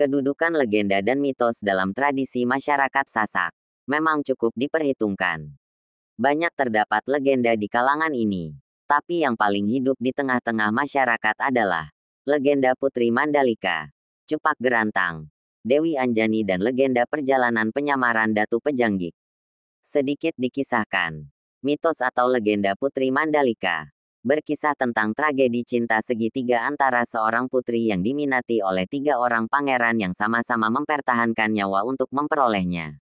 Kedudukan legenda dan mitos dalam tradisi masyarakat Sasak memang cukup diperhitungkan. Banyak terdapat legenda di kalangan ini, tapi yang paling hidup di tengah-tengah masyarakat adalah legenda Putri Mandalika, Cupak Gerantang, Dewi Anjani dan legenda perjalanan penyamaran Datu Pejanggik. Sedikit dikisahkan, mitos atau legenda Putri Mandalika berkisah tentang tragedi cinta segitiga antara seorang putri yang diminati oleh 3 orang pangeran yang sama-sama mempertahankan nyawa untuk memperolehnya.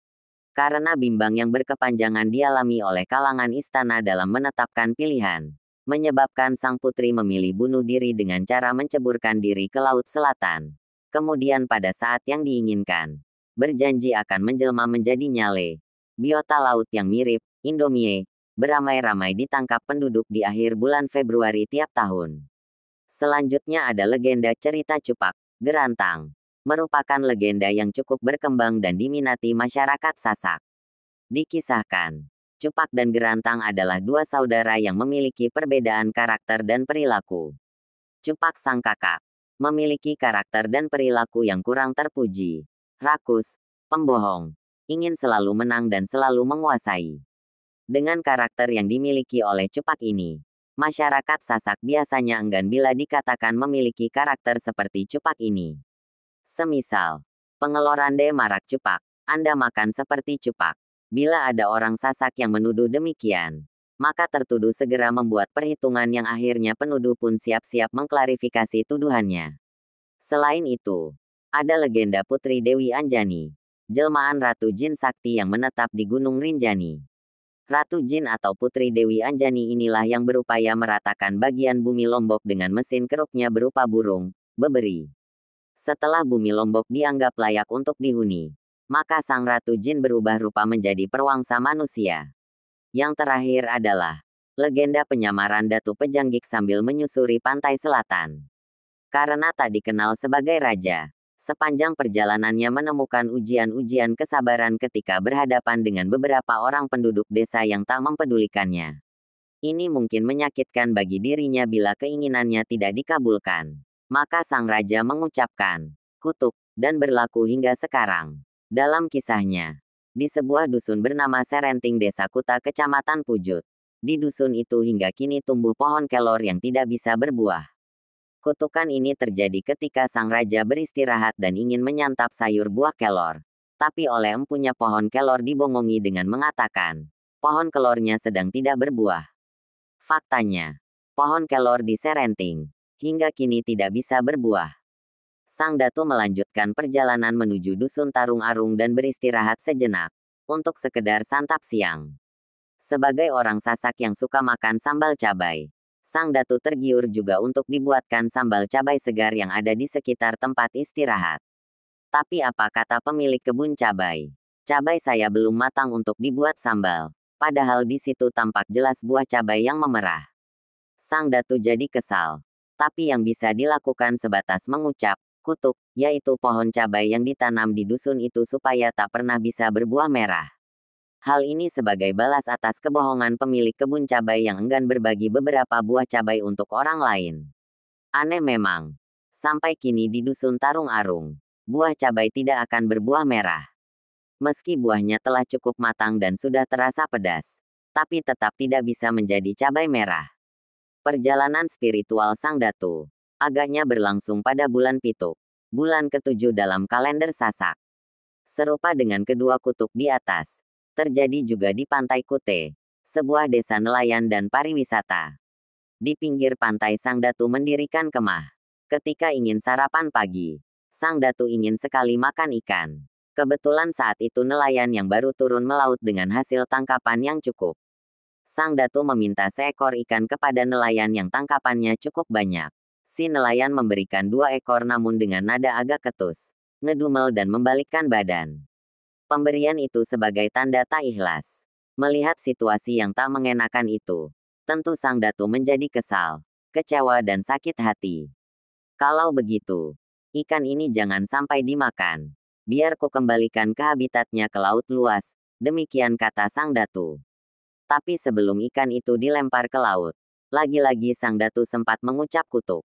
Karena bimbang yang berkepanjangan dialami oleh kalangan istana dalam menetapkan pilihan, menyebabkan sang putri memilih bunuh diri dengan cara menceburkan diri ke Laut Selatan. Kemudian pada saat yang diinginkan, berjanji akan menjelma menjadi nyale, biota laut yang mirip Indomie, beramai-ramai ditangkap penduduk di akhir bulan Februari tiap tahun. Selanjutnya ada legenda cerita Cupak Gerantang. Merupakan legenda yang cukup berkembang dan diminati masyarakat Sasak. Dikisahkan, Cupak dan Gerantang adalah 2 saudara yang memiliki perbedaan karakter dan perilaku. Cupak sang kakak memiliki karakter dan perilaku yang kurang terpuji, rakus, pembohong, ingin selalu menang dan selalu menguasai. Dengan karakter yang dimiliki oleh Cupak ini, masyarakat Sasak biasanya enggan bila dikatakan memiliki karakter seperti Cupak ini. Semisal, pengelorande marak Cupak, Anda makan seperti Cupak. Bila ada orang Sasak yang menuduh demikian, maka tertuduh segera membuat perhitungan yang akhirnya penuduh pun siap-siap mengklarifikasi tuduhannya. Selain itu, ada legenda Putri Dewi Anjani, jelmaan Ratu Jin Sakti yang menetap di Gunung Rinjani. Ratu Jin atau Putri Dewi Anjani inilah yang berupaya meratakan bagian bumi Lombok dengan mesin keruknya berupa burung, beberi. Setelah bumi Lombok dianggap layak untuk dihuni, maka sang Ratu Jin berubah rupa menjadi perwangsa manusia. Yang terakhir adalah legenda penyamaran Datu Pejanggik sambil menyusuri pantai selatan. Karena tak dikenal sebagai raja, sepanjang perjalanannya menemukan ujian-ujian kesabaran ketika berhadapan dengan beberapa orang penduduk desa yang tak mempedulikannya. Ini mungkin menyakitkan bagi dirinya bila keinginannya tidak dikabulkan. Maka sang raja mengucapkan kutuk dan berlaku hingga sekarang. Dalam kisahnya, di sebuah dusun bernama Serenting Desa Kuta Kecamatan Pujut. Di dusun itu hingga kini tumbuh pohon kelor yang tidak bisa berbuah. Kutukan ini terjadi ketika sang raja beristirahat dan ingin menyantap sayur buah kelor. Tapi oleh empunya pohon kelor dibongongi dengan mengatakan, pohon kelornya sedang tidak berbuah. Faktanya, pohon kelor di Serenting hingga kini tidak bisa berbuah. Sang Datu melanjutkan perjalanan menuju dusun Tarung Arung dan beristirahat sejenak, untuk sekedar santap siang. Sebagai orang Sasak yang suka makan sambal cabai, sang Datu tergiur juga untuk dibuatkan sambal cabai segar yang ada di sekitar tempat istirahat. Tapi apa kata pemilik kebun cabai? Cabai saya belum matang untuk dibuat sambal, padahal di situ tampak jelas buah cabai yang memerah. Sang Datu jadi kesal. Tapi yang bisa dilakukan sebatas mengucap, kutuk, yaitu pohon cabai yang ditanam di dusun itu supaya tak pernah bisa berbuah merah. Hal ini sebagai balas atas kebohongan pemilik kebun cabai yang enggan berbagi beberapa buah cabai untuk orang lain. Aneh memang, sampai kini di dusun Tarung Arung, buah cabai tidak akan berbuah merah. Meski buahnya telah cukup matang dan sudah terasa pedas, tapi tetap tidak bisa menjadi cabai merah. Perjalanan spiritual Sang Datu agaknya berlangsung pada bulan Pituk, bulan ke-7 dalam kalender Sasak. Serupa dengan kedua kutuk di atas, terjadi juga di Pantai Kute, sebuah desa nelayan dan pariwisata. Di pinggir pantai Sang Datu mendirikan kemah. Ketika ingin sarapan pagi, Sang Datu ingin sekali makan ikan. Kebetulan saat itu nelayan yang baru turun melaut dengan hasil tangkapan yang cukup. Sang Datu meminta seekor ikan kepada nelayan yang tangkapannya cukup banyak. Si nelayan memberikan 2 ekor namun dengan nada agak ketus, ngedumel dan membalikkan badan. Pemberian itu sebagai tanda tak ikhlas. Melihat situasi yang tak mengenakan itu, tentu Sang Datu menjadi kesal, kecewa dan sakit hati. Kalau begitu, ikan ini jangan sampai dimakan. Biar ku kembalikan ke habitatnya ke laut luas, demikian kata Sang Datu. Tapi sebelum ikan itu dilempar ke laut, lagi-lagi Sang Datu sempat mengucap kutuk.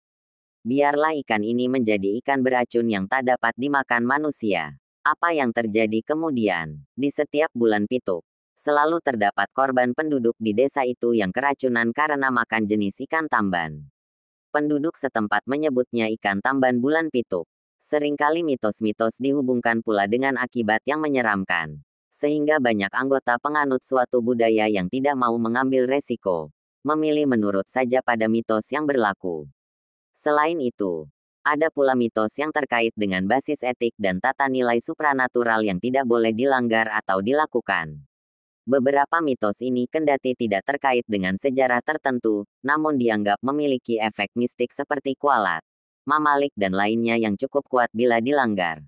Biarlah ikan ini menjadi ikan beracun yang tak dapat dimakan manusia. Apa yang terjadi kemudian? Di setiap bulan pituk, selalu terdapat korban penduduk di desa itu yang keracunan karena makan jenis ikan tamban. Penduduk setempat menyebutnya ikan tamban bulan pituk. Seringkali mitos-mitos dihubungkan pula dengan akibat yang menyeramkan. Sehingga banyak anggota penganut suatu budaya yang tidak mau mengambil resiko, memilih menurut saja pada mitos yang berlaku. Selain itu, ada pula mitos yang terkait dengan basis etik dan tata nilai supranatural yang tidak boleh dilanggar atau dilakukan. Beberapa mitos ini kendati tidak terkait dengan sejarah tertentu, namun dianggap memiliki efek mistik seperti kualat, mamalik dan lainnya yang cukup kuat bila dilanggar.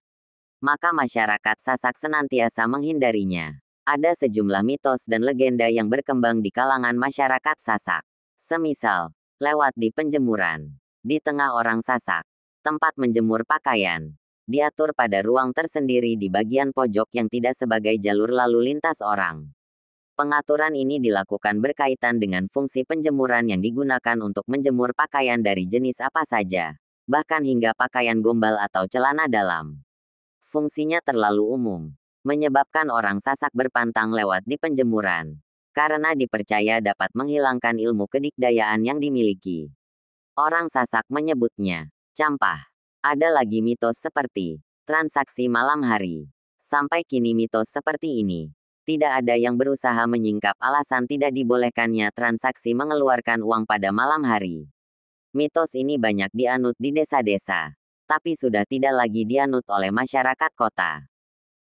Maka masyarakat Sasak senantiasa menghindarinya. Ada sejumlah mitos dan legenda yang berkembang di kalangan masyarakat Sasak. Semisal, lewat di penjemuran. Di tengah orang Sasak, tempat menjemur pakaian diatur pada ruang tersendiri di bagian pojok yang tidak sebagai jalur lalu lintas orang. Pengaturan ini dilakukan berkaitan dengan fungsi penjemuran yang digunakan untuk menjemur pakaian dari jenis apa saja, bahkan hingga pakaian gombal atau celana dalam. Fungsinya terlalu umum, menyebabkan orang Sasak berpantang lewat di penjemuran, karena dipercaya dapat menghilangkan ilmu kedikdayaan yang dimiliki. Orang Sasak menyebutnya campah. Ada lagi mitos seperti transaksi malam hari. Sampai kini mitos seperti ini tidak ada yang berusaha menyingkap alasan tidak dibolehkannya transaksi mengeluarkan uang pada malam hari. Mitos ini banyak dianut di desa-desa, tapi sudah tidak lagi dianut oleh masyarakat kota.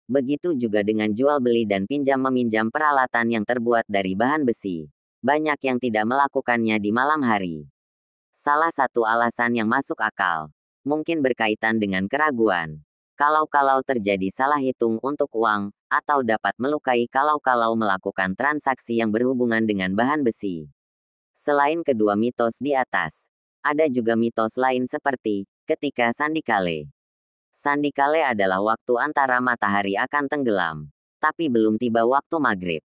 Begitu juga dengan jual beli dan pinjam meminjam peralatan yang terbuat dari bahan besi. Banyak yang tidak melakukannya di malam hari. Salah satu alasan yang masuk akal, mungkin berkaitan dengan keraguan. Kalau-kalau terjadi salah hitung untuk uang, atau dapat melukai kalau-kalau melakukan transaksi yang berhubungan dengan bahan besi. Selain kedua mitos di atas, ada juga mitos lain seperti ketika sandikale. Sandikale adalah waktu antara matahari akan tenggelam, tapi belum tiba waktu maghrib.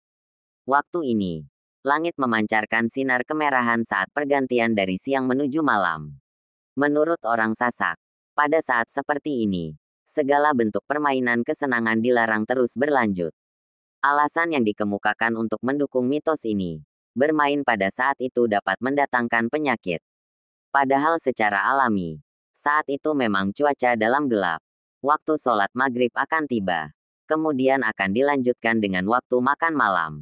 Waktu ini, langit memancarkan sinar kemerahan saat pergantian dari siang menuju malam. Menurut orang Sasak, pada saat seperti ini, segala bentuk permainan kesenangan dilarang terus berlanjut. Alasan yang dikemukakan untuk mendukung mitos ini, bermain pada saat itu dapat mendatangkan penyakit. Padahal secara alami, saat itu memang cuaca dalam gelap. Waktu sholat maghrib akan tiba. Kemudian akan dilanjutkan dengan waktu makan malam.